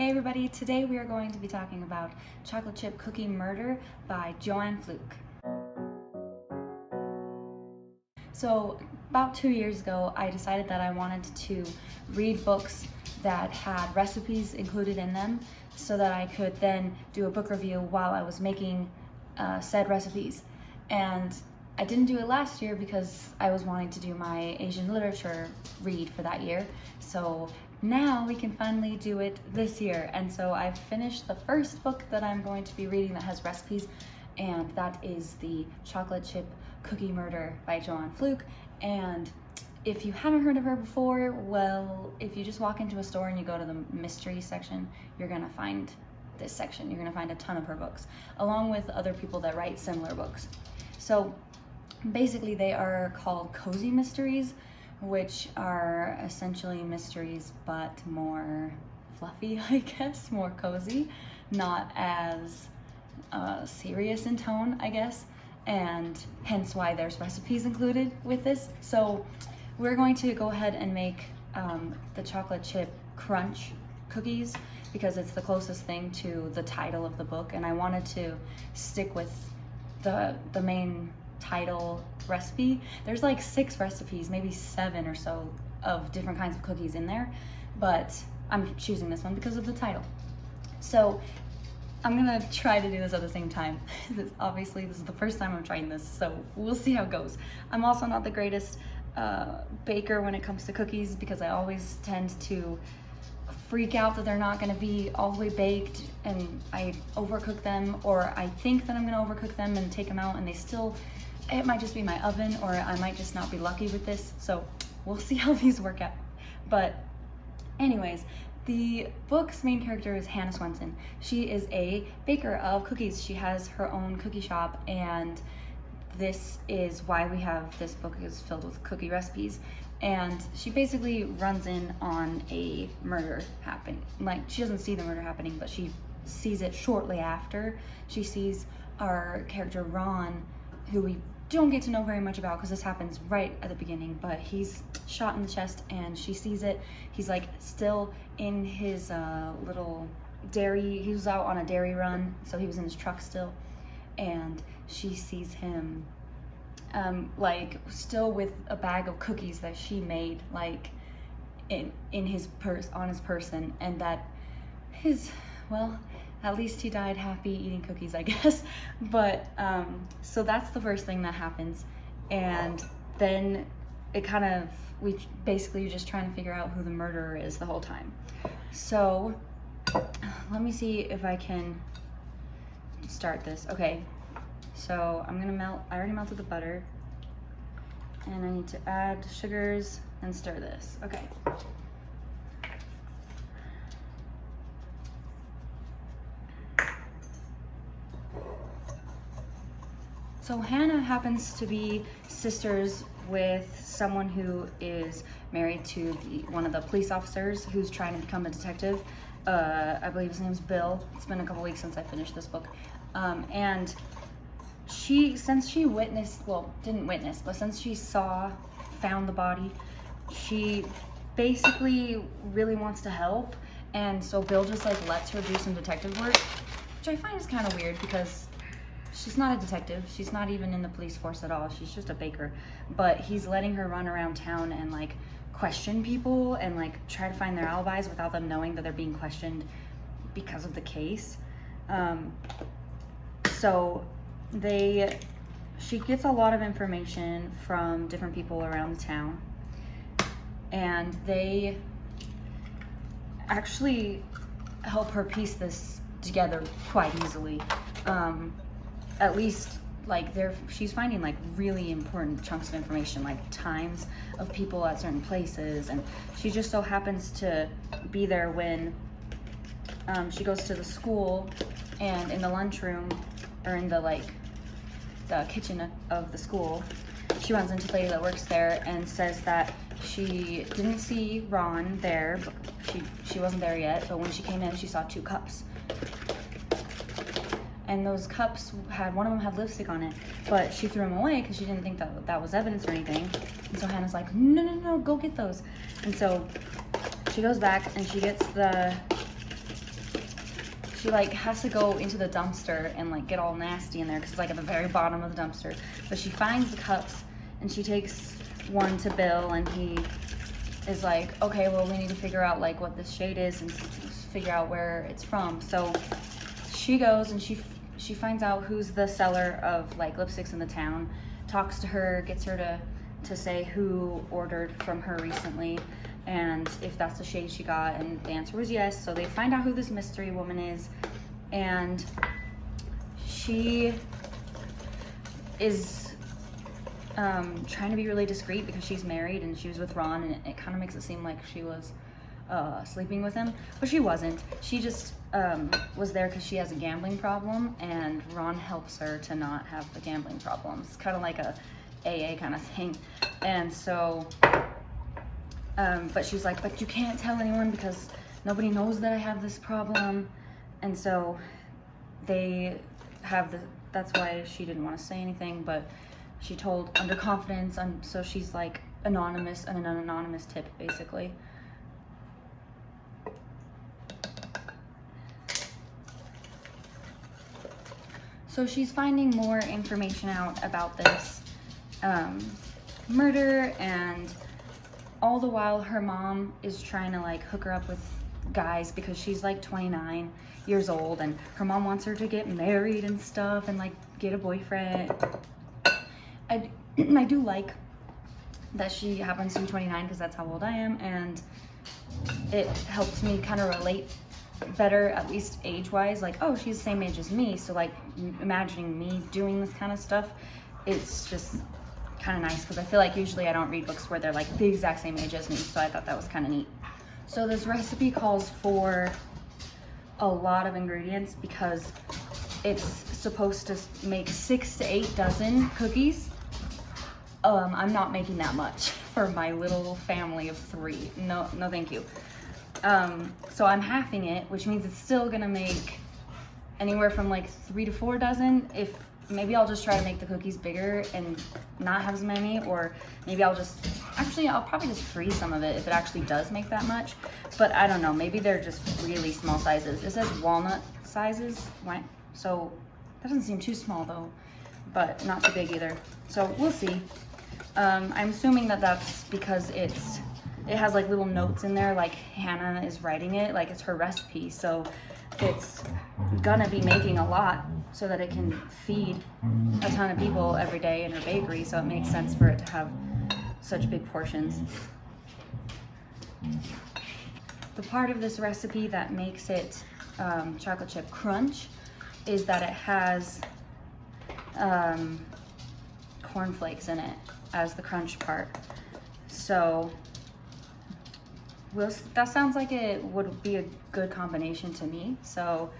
Hey everybody, today we are going to be talking about Chocolate Chip Cookie Murder by Joanne Fluke. So about 2 years ago, I decided that I wanted to read books that had recipes included in them so that I could then do a book review while I was making said recipes. And I didn't do it last year because I was wanting to do my Asian literature read for that year. So now we can finally do it this year. And so I've finished the first book that I'm going to be reading that has recipes, and that is the Chocolate Chip Cookie Murder by Joanne Fluke. And if you haven't heard of her before, well, if you just walk into a store and you go to the mystery section, you're gonna find this section. You're gonna find a ton of her books, along with other people that write similar books. So basically they are called cozy mysteries, which are essentially mysteries but more fluffy, I guess, more cozy, not as serious in tone, I guess, and hence why there's recipes included with this. So we're going to go ahead and make the chocolate chip crunch cookies because it's the closest thing to the title of the book, and I wanted to stick with the main title recipe. There's like 6 recipes, maybe 7 or so, of different kinds of cookies in there, but I'm choosing this one because of the title. So I'm gonna try to do this at the same time. Obviously this is the first time I'm trying this, so we'll see how it goes. I'm also not the greatest baker when it comes to cookies because I always tend to freak out that they're not going to be all the way baked and I overcook them, or I think that I'm going to overcook them and take them out and it might just be my oven, or I might just not be lucky with this. So we'll see how these work out. But anyways, the book's main character is Hannah Swenson. She is a baker of cookies. She has her own cookie shop, and this is why we have this book is filled with cookie recipes. And she basically runs in on a murder happening. Like, she doesn't see the murder happening, but she sees it shortly after. She sees our character Ron, who we don't get to know very much about because this happens right at the beginning, but he's shot in the chest and she sees it. He's like still in his little dairy, he was out on a dairy run, so he was in his truck still, and she sees him like still with a bag of cookies that she made, like in his purse, on his person, and that well, at least he died happy eating cookies, I guess. But so that's the first thing that happens, and then it kind of, we basically are just trying to figure out who the murderer is the whole time. So let me see if I can start this. Okay, so I'm gonna I already melted the butter, and I need to add sugars and stir this. Okay. So Hannah happens to be sisters with someone who is married to one of the police officers who's trying to become a detective. I believe his name's Bill. It's been a couple weeks since I finished this book. And since she witnessed, well, didn't witness, but since she found the body, she basically really wants to help. And so Bill just like lets her do some detective work, which I find is kind of weird because she's not a detective. She's not even in the police force at all. She's just a baker. But he's letting her run around town and like question people and like try to find their alibis without them knowing that they're being questioned because of the case. So she gets a lot of information from different people around the town, and they actually help her piece this together quite easily. At least like she's finding like really important chunks of information, like times of people at certain places, and she just so happens to be there when she goes to the school, and in the lunchroom, or in the kitchen of the school, she runs into the lady that works there and says that she didn't see Ron there, but she wasn't there yet, but when she came in she saw 2 cups. And those cups one of them had lipstick on it, but she threw them away because she didn't think that was evidence or anything. And so Hannah's like, no, go get those. And so she goes back and she gets the she like has to go into the dumpster and like get all nasty in there because it's like at the very bottom of the dumpster. But she finds the cups and she takes one to Bill, and he is like, okay, well, we need to figure out like what this shade is and figure out where it's from. So she goes and she finds out who's the seller of like lipsticks in the town, talks to her, gets her to say who ordered from her recently and if that's the shade she got, and the answer was yes. So they find out who this mystery woman is, and she is trying to be really discreet because she's married and she was with Ron, and it kind of makes it seem like she was sleeping with him, but she wasn't. She just was there because she has a gambling problem, and Ron helps her to not have the gambling problem. It's kind of like a AA kind of thing. And so but she's like, but you can't tell anyone because nobody knows that I have this problem. And so they have that's why she didn't want to say anything, but she told under confidence, so she's like anonymous, and an anonymous tip basically. So she's finding more information out about this murder, and all the while her mom is trying to like hook her up with guys because she's like 29 years old and her mom wants her to get married and stuff and like get a boyfriend. I do like that she happens to be 29 because that's how old I am, and it helped me kind of relate better, at least age-wise, like, oh, she's the same age as me, so like imagining me doing this kind of stuff, it's just kind of nice because I feel like usually I don't read books where they're like the exact same age as me, so I thought that was kind of neat. So this recipe calls for a lot of ingredients because it's supposed to make 6 to 8 dozen cookies. I'm not making that much for my little family of 3. No thank you. So I'm halving it, which means it's still gonna make anywhere from like 3 to 4 dozen. If maybe I'll just try to make the cookies bigger and not have as many, or maybe I'll probably just freeze some of it if it actually does make that much. But I don't know, maybe they're just really small sizes. It says walnut sizes, so that doesn't seem too small though, but not too big either. So we'll see. I'm assuming that that's because it has like little notes in there, like Hannah is writing it, like it's her recipe, so it's gonna be making a lot so that it can feed a ton of people every day in her bakery, so it makes sense for it to have such big portions. The part of this recipe that makes it chocolate chip crunch is that it has cornflakes in it as the crunch part. So that sounds like it would be a good combination to me, so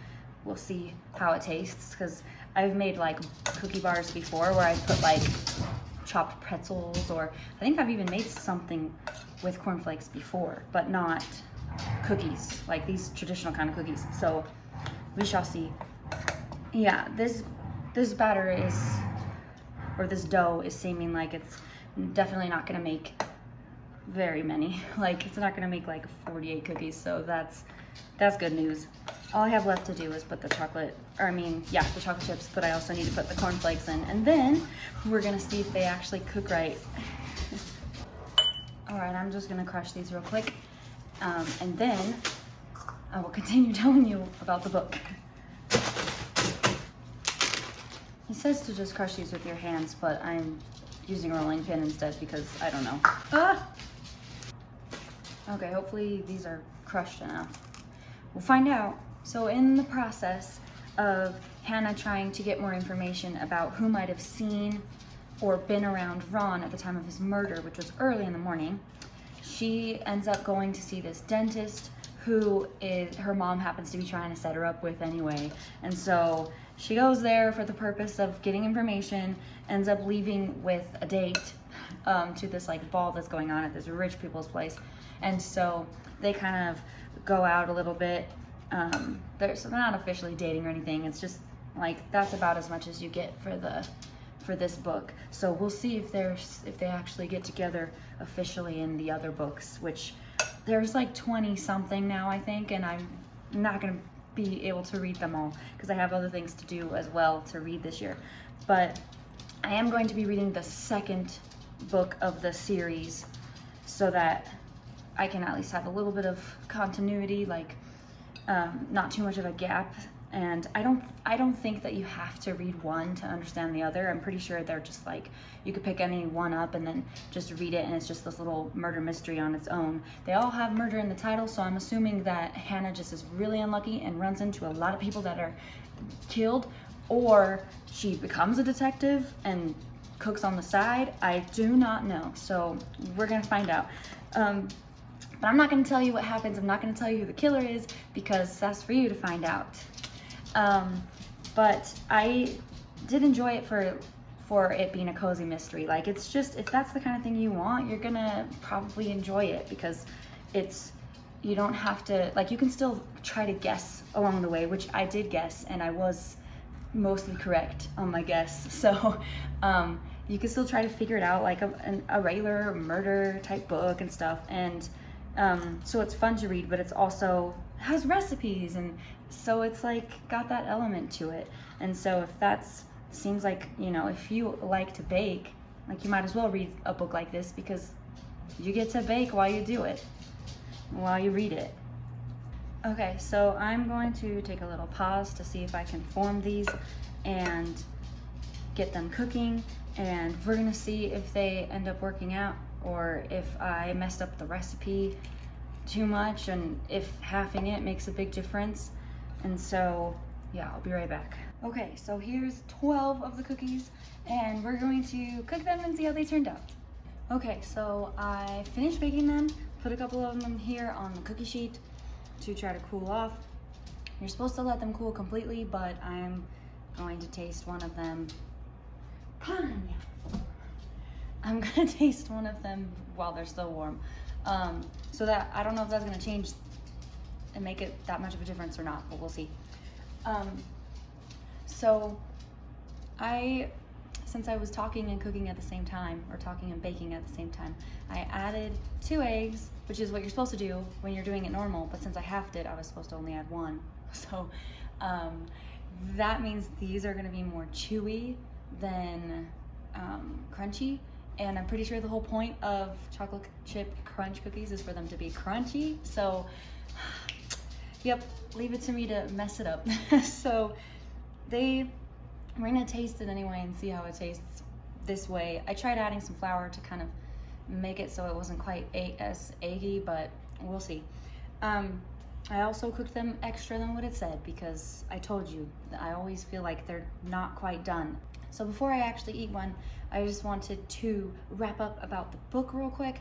we'll see how it tastes, because I've made like cookie bars before where I put like chopped pretzels, or I think I've even made something with cornflakes before, but not cookies, like these traditional kind of cookies. So we shall see. Yeah, this batter is, or this dough is seeming like it's definitely not gonna make very many. Like it's not gonna make like 48 cookies, so that's good news. All I have left to do is put the chocolate chips, but I also need to put the cornflakes in, and then we're gonna see if they actually cook right. All right, I'm just gonna crush these real quick, and then I will continue telling you about the book. He says to just crush these with your hands, but I'm using a rolling pin instead because I don't know. Okay, hopefully these are crushed enough. We'll find out. So in the process of Hannah trying to get more information about who might have seen or been around Ron at the time of his murder, which was early in the morning, she ends up going to see this dentist who her mom happens to be trying to set her up with anyway. And so she goes there for the purpose of getting information, ends up leaving with a date to this like ball that's going on at this rich people's place. And so they kind of go out a little bit. They're not officially dating or anything. It's just like that's about as much as you get for this book. So we'll see if they actually get together officially in the other books, which there's like 20 something now, I think, and I'm not gonna be able to read them all because I have other things to do as well to read this year. But I am going to be reading the second book of the series so that I can at least have a little bit of continuity, like not too much of a gap. And I don't think that you have to read one to understand the other. I'm pretty sure they're just like, you could pick any one up and then just read it, and it's just this little murder mystery on its own. They all have murder in the title, so I'm assuming that Hannah just is really unlucky and runs into a lot of people that are killed, or she becomes a detective and cooks on the side. I do not know, so we're gonna find out. But I'm not gonna tell you what happens. I'm not gonna tell you who the killer is because that's for you to find out. But I did enjoy it for it being a cozy mystery. Like, it's just, if that's the kind of thing you want, you're gonna probably enjoy it because you don't have to, like, you can still try to guess along the way, which I did guess, and I was mostly correct on my guess. So, you can still try to figure it out like a regular murder type book and stuff. And so it's fun to read, but it's also has recipes, and so it's like got that element to it. And so if that's seems like, you know, if you like to bake, like, you might as well read a book like this because you get to bake while you do it, while you read it. Okay, so I'm going to take a little pause to see if I can form these and get them cooking, and we're gonna see if they end up working out or if I messed up the recipe too much and if halving it makes a big difference. And so yeah, I'll be right back. Okay, so here's 12 of the cookies and we're going to cook them and see how they turned out. Okay, so I finished baking them, put a couple of them here on the cookie sheet to try to cool off. You're supposed to let them cool completely, but I'm going to taste one of them. I'm gonna taste one of them while they're still warm. So that, I don't know if that's gonna change and make it that much of a difference or not, but we'll see. So since I was talking and cooking at the same time, or talking and baking at the same time, I added 2 eggs, which is what you're supposed to do when you're doing it normal, but since I halved it, I was supposed to only add 1. So that means these are gonna be more chewy than crunchy. And I'm pretty sure the whole point of chocolate chip crunch cookies is for them to be crunchy. So, yep, leave it to me to mess it up. So we're gonna taste it anyway and see how it tastes this way. I tried adding some flour to kind of make it so it wasn't quite as eggy, but we'll see. I also cooked them extra than what it said because I told you that I always feel like they're not quite done. So before I actually eat one, I just wanted to wrap up about the book real quick.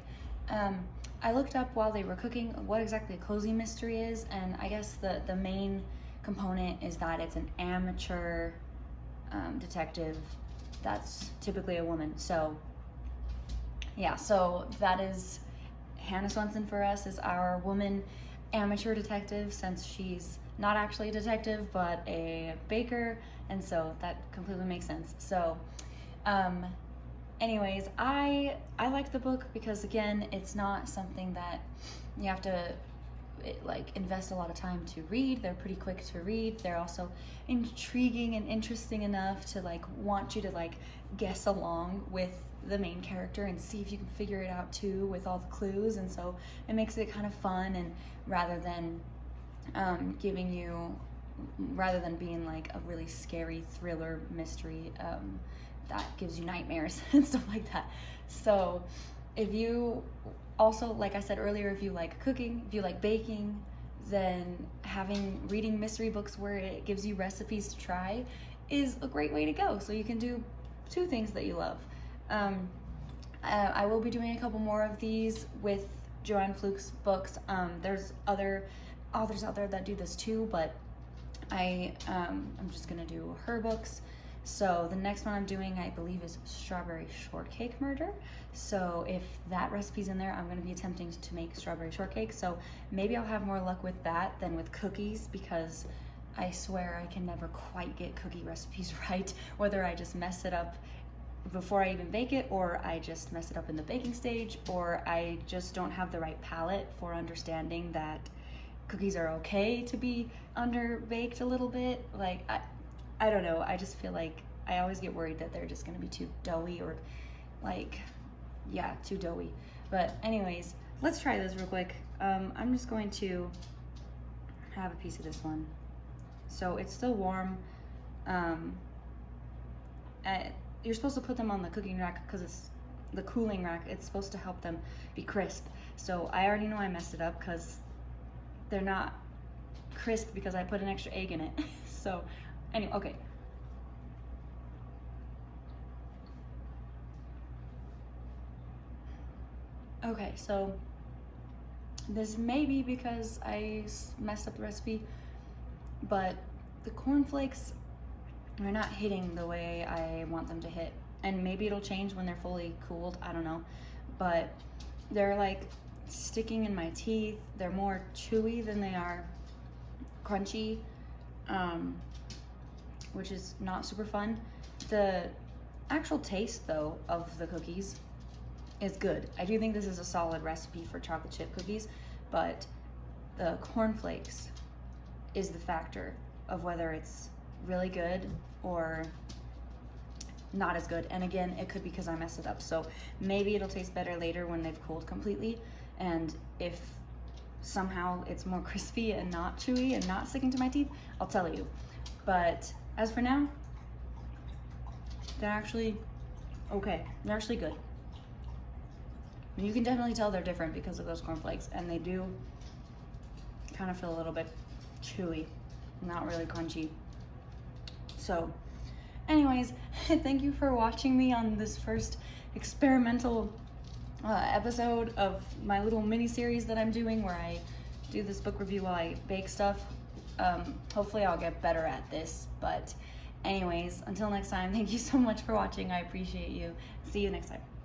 I looked up while they were cooking what exactly a cozy mystery is, and I guess the main component is that it's an amateur detective that's typically a woman. So yeah, so that is Hannah Swenson for us, is our woman amateur detective, since she's not actually a detective but a baker, and so that completely makes sense. So anyways, I like the book because, again, it's not something that you have to like invest a lot of time to read. They're pretty quick to read. They're also intriguing and interesting enough to like want you to like guess along with the main character and see if you can figure it out too with all the clues. And so it makes it kind of fun, and rather than rather than being like a really scary thriller mystery that gives you nightmares and stuff like that. So if you also, like I said earlier, if you like cooking, if you like baking, then reading mystery books where it gives you recipes to try is a great way to go. So you can do 2 things that you love. I will be doing a couple more of these with Joanne Fluke's books. There's other authors out there that do this too, but I'm just gonna do her books. So the next one I'm doing, I believe, is Strawberry Shortcake Murder. So if that recipe's in there, I'm gonna be attempting to make strawberry shortcake. So maybe I'll have more luck with that than with cookies, because I swear I can never quite get cookie recipes right, whether I just mess it up before I even bake it, or I just mess it up in the baking stage, or I just don't have the right palate for understanding that cookies are okay to be under baked a little bit. Like, I don't know. I just feel like I always get worried that they're just gonna be too doughy or like, yeah, too doughy. But anyways, let's try this real quick. I'm just going to have a piece of this one. So it's still warm. You're supposed to put them on the cooking rack because it's the cooling rack. It's supposed to help them be crisp. So I already know I messed it up because they're not crisp because I put an extra egg in it. So anyway, okay. Okay, so this may be because I messed up the recipe, but the cornflakes are not hitting the way I want them to hit. And maybe it'll change when they're fully cooled, I don't know. But they're like sticking in my teeth. They're more chewy than they are crunchy, which is not super fun. The actual taste though of the cookies is good. I do think this is a solid recipe for chocolate chip cookies, but the cornflakes is the factor of whether it's really good or not as good. And again, it could be because I messed it up. So maybe it'll taste better later when they've cooled completely. And if somehow it's more crispy and not chewy and not sticking to my teeth, I'll tell you. But as for now, they're actually okay. They're actually good. You can definitely tell they're different because of those cornflakes, and they do kind of feel a little bit chewy, not really crunchy. So anyways, thank you for watching me on this first experimental episode of my little mini series that I'm doing where I do this book review while I bake stuff. Hopefully I'll get better at this, but anyways, until next time, thank you so much for watching. I appreciate you. See you next time.